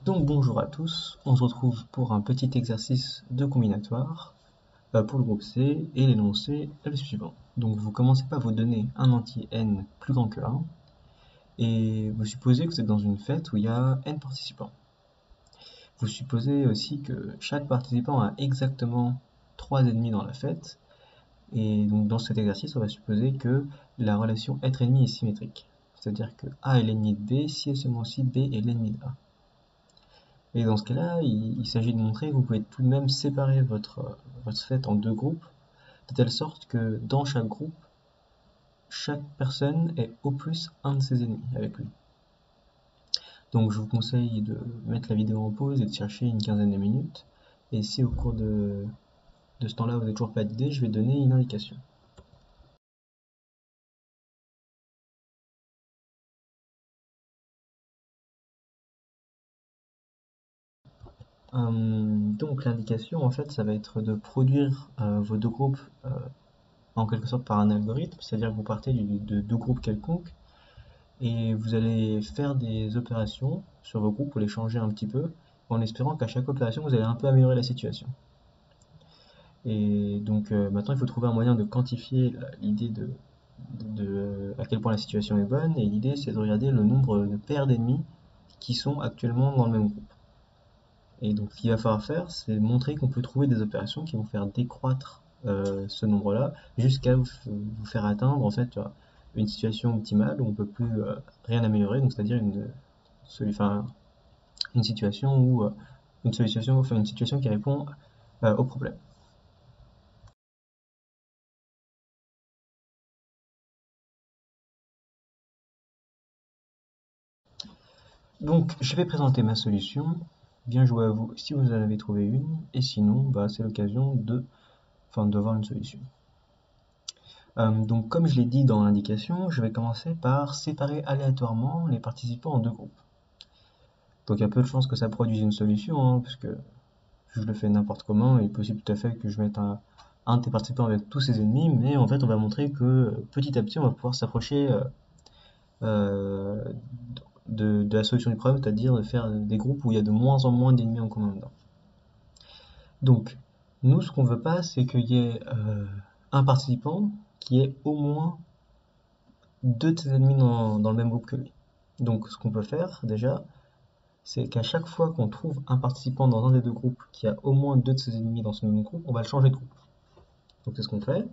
Donc bonjour à tous, on se retrouve pour un petit exercice de combinatoire pour le groupe C et l'énoncé est le suivant. Donc vous commencez par vous donner un entier n plus grand que 1 et vous supposez que vous êtes dans une fête où il y a n participants. Vous supposez aussi que chaque participant a exactement 3 ennemis dans la fête et donc dans cet exercice on va supposer que la relation être-ennemi est symétrique. C'est-à-dire que A est l'ennemi de B si et seulement si B est l'ennemi de A. Et dans ce cas-là, il s'agit de montrer que vous pouvez tout de même séparer votre set en deux groupes, de telle sorte que dans chaque groupe, chaque personne ait au plus un de ses ennemis avec lui. Donc je vous conseille de mettre la vidéo en pause et de chercher une quinzaine de minutes. Et si au cours de ce temps-là vous n'avez toujours pas d'idée, je vais donner une indication. Donc l'indication en fait ça va être de produire vos deux groupes en quelque sorte par un algorithme, c'est-à-dire que vous partez de deux groupes quelconques et vous allez faire des opérations sur vos groupes pour les changer un petit peu, en espérant qu'à chaque opération, vous allez un peu améliorer la situation. Et donc maintenant, il faut trouver un moyen de quantifier l'idée de à quel point la situation est bonne, et l'idée c'est de regarder le nombre de paires d'ennemis qui sont actuellement dans le même groupe. Et donc ce qu'il va falloir faire, c'est montrer qu'on peut trouver des opérations qui vont faire décroître ce nombre-là jusqu'à vous faire atteindre en fait une situation optimale où on ne peut plus rien améliorer, donc c'est-à-dire enfin, une situation où une situation qui répond au problème. Donc je vais présenter ma solution. Bien joué à vous si vous en avez trouvé une, et sinon bah, c'est l'occasion de voir une solution. Donc comme je l'ai dit dans l'indication, je vais commencer par séparer aléatoirement les participants en deux groupes. Donc il y a peu de chances que ça produise une solution, hein, parce que je le fais n'importe comment, il est possible tout à fait que je mette un de tes participants avec tous ses ennemis, mais en fait on va montrer que petit à petit on va pouvoir s'approcher euh, de la solution du problème, c'est-à-dire de faire des groupes où il y a de moins en moins d'ennemis en commun dedans. Donc nous ce qu'on veut pas c'est qu'il y ait un participant qui ait au moins deux de ses ennemis dans le même groupe que lui. Donc ce qu'on peut faire déjà, c'est qu'à chaque fois qu'on trouve un participant dans un des deux groupes qui a au moins deux de ses ennemis dans ce même groupe, on va le changer de groupe. Donc c'est ce qu'on fait.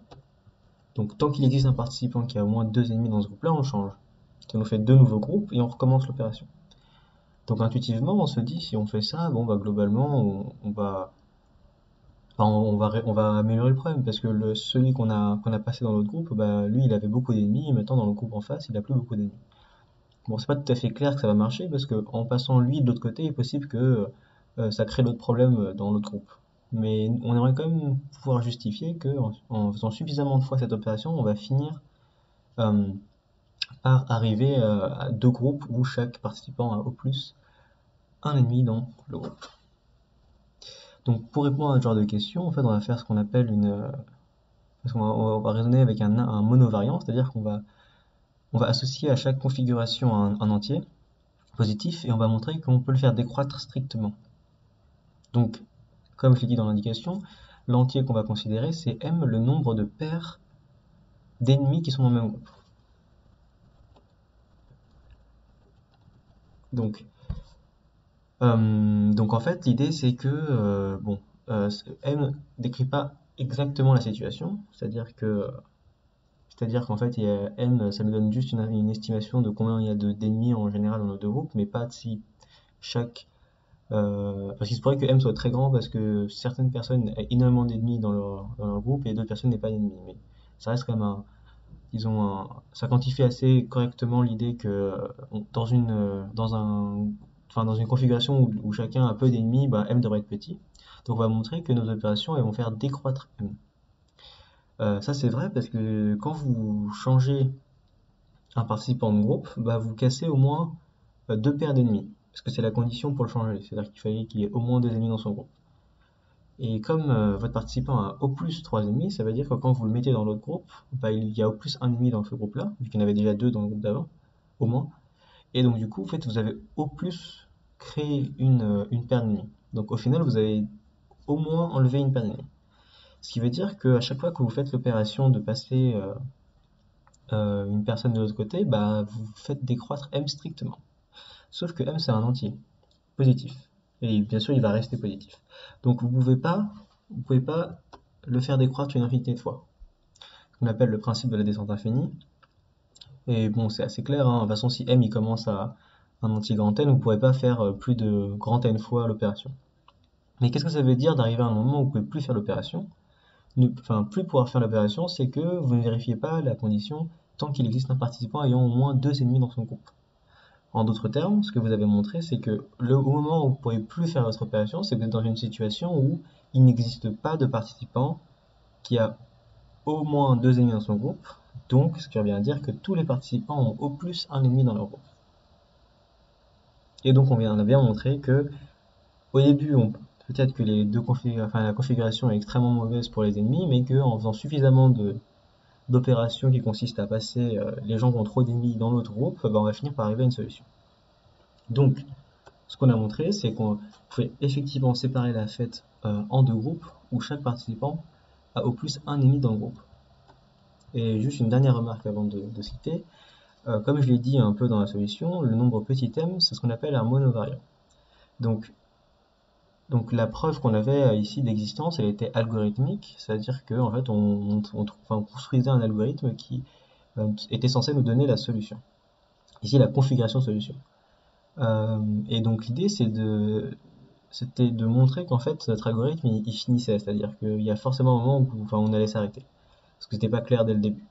Donc tant qu'il existe un participant qui a au moins deux ennemis dans ce groupe-là, on le change. Ça nous fait deux nouveaux groupes et on recommence l'opération. Donc intuitivement, on se dit si on fait ça, bon bah globalement, on va améliorer le problème parce que celui qu'on a passé dans l'autre groupe, bah lui il avait beaucoup d'ennemis et maintenant dans le groupe en face, il a plus beaucoup d'ennemis. Bon, c'est pas tout à fait clair que ça va marcher parce que en passant lui de l'autre côté, il est possible que ça crée d'autres problèmes dans l'autre groupe. Mais on aimerait quand même pouvoir justifier que en faisant suffisamment de fois cette opération, on va finir euh, par arriver à deux groupes où chaque participant a au plus un ennemi dans le groupe. Donc pour répondre à ce genre de questions, en fait, on va faire ce qu'on appelle parce on va raisonner avec un monovariant, c'est-à-dire on va associer à chaque configuration un entier positif et on va montrer qu'on peut le faire décroître strictement. Donc, comme je l'ai dit dans l'indication, l'entier qu'on va considérer, c'est M, le nombre de paires d'ennemis qui sont dans le même groupe. Donc, donc en fait, l'idée c'est que M décrit pas exactement la situation, c'est-à-dire qu'en fait, M, ça nous donne juste une estimation de combien il y a d'ennemis en général dans nos deux groupes, mais pas si chaque parce qu'il se pourrait que M soit très grand parce que certaines personnes aient énormément d'ennemis dans leur groupe et d'autres personnes n'aient pas d'ennemis. Mais ça reste quand même ça quantifie assez correctement l'idée que dans une configuration où chacun a peu d'ennemis, bah, M devrait être petit. Donc on va montrer que nos opérations elles vont faire décroître M. Ça c'est vrai parce que quand vous changez un participant de groupe, bah, vous cassez au moins deux paires d'ennemis. Parce que c'est la condition pour le changer. C'est-à-dire qu'il fallait qu'il y ait au moins deux ennemis dans son groupe. Et comme votre participant a au plus trois ennemis, ça veut dire que quand vous le mettez dans l'autre groupe, bah, il y a au plus un ennemi dans ce groupe-là, vu qu'il y en avait déjà deux dans le groupe d'avant, au moins. Et donc du coup, en fait, vous avez au plus créer une paire d'ennemis. Donc au final, vous avez au moins enlevé une paire d'ennemis. Ce qui veut dire qu'à chaque fois que vous faites l'opération de passer une personne de l'autre côté, bah, vous faites décroître M strictement. Sauf que M c'est un entier, positif. Et bien sûr il va rester positif. Donc vous pouvez pas le faire décroître une infinité de fois. On appelle le principe de la descente infinie. Et bon, c'est assez clair, hein. De toute façon, si M il commence à un entier grand N, vous ne pourrez pas faire plus de grand N fois l'opération. Mais qu'est-ce que ça veut dire d'arriver à un moment où vous ne pouvez plus faire l'opération? Enfin, plus pouvoir faire l'opération, c'est que vous ne vérifiez pas la condition tant qu'il existe un participant ayant au moins 2 ennemis dans son groupe. En d'autres termes, ce que vous avez montré, c'est que au moment où vous ne pourrez plus faire votre opération, c'est que vous êtes dans une situation où il n'existe pas de participant qui a au moins 2 ennemis dans son groupe. Donc, ce qui revient à dire que tous les participants ont au plus un ennemi dans leur groupe. Et donc, on a bien montré que, au début, peut-être que la configuration est extrêmement mauvaise pour les ennemis, mais qu'en faisant suffisamment d'opérations qui consistent à passer les gens qui ont trop d'ennemis dans l'autre groupe, bah, on va finir par arriver à une solution. Donc, ce qu'on a montré, c'est qu'on pouvait effectivement séparer la fête en 2 groupes, où chaque participant a au plus un ennemi dans le groupe. Et juste une dernière remarque avant de citer, comme je l'ai dit un peu dans la solution, le nombre petit m, c'est ce qu'on appelle un monovariant. Donc la preuve qu'on avait ici d'existence, elle était algorithmique, c'est-à-dire qu'en fait on construisait un algorithme qui était censé nous donner la solution. Ici la configuration de solution. Et donc l'idée c'était de montrer qu'en fait notre algorithme il finissait, c'est-à-dire qu'il y a forcément un moment où on allait s'arrêter, parce que c'était pas clair dès le début.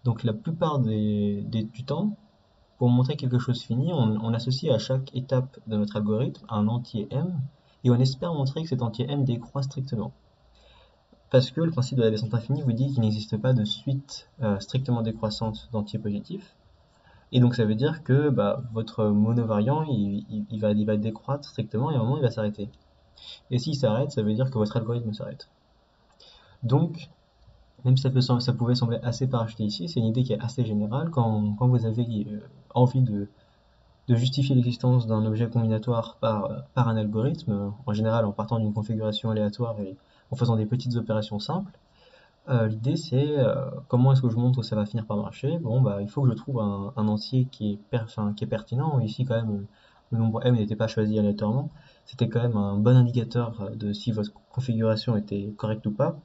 Donc la plupart du temps, pour montrer que quelque chose finit, on associe à chaque étape de notre algorithme un entier M, et on espère montrer que cet entier M décroît strictement. Parce que le principe de la descente infinie vous dit qu'il n'existe pas de suite strictement décroissante d'entiers positifs, et donc ça veut dire que bah, votre monovariant il va décroître strictement et à un moment il va s'arrêter. Et s'il s'arrête, ça veut dire que votre algorithme s'arrête. Donc, même si ça pouvait sembler assez parachuté ici, c'est une idée qui est assez générale quand vous avez envie de justifier l'existence d'un objet combinatoire par un algorithme, en général en partant d'une configuration aléatoire et en faisant des petites opérations simples. L'idée c'est comment est-ce que je montre que ça va finir par marcher. Bon bah il faut que je trouve un entier qui est pertinent. Ici quand même le nombre m n'était pas choisi aléatoirement. C'était quand même un bon indicateur de si votre configuration était correcte ou pas.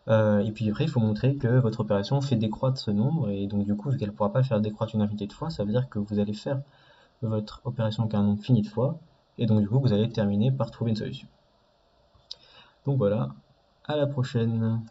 Et puis après il faut montrer que votre opération fait décroître ce nombre, et donc du coup vu qu'elle ne pourra pas le faire décroître une infinité de fois, ça veut dire que vous allez faire votre opération qu'un nombre fini de fois, et donc du coup vous allez terminer par trouver une solution. Donc voilà, à la prochaine.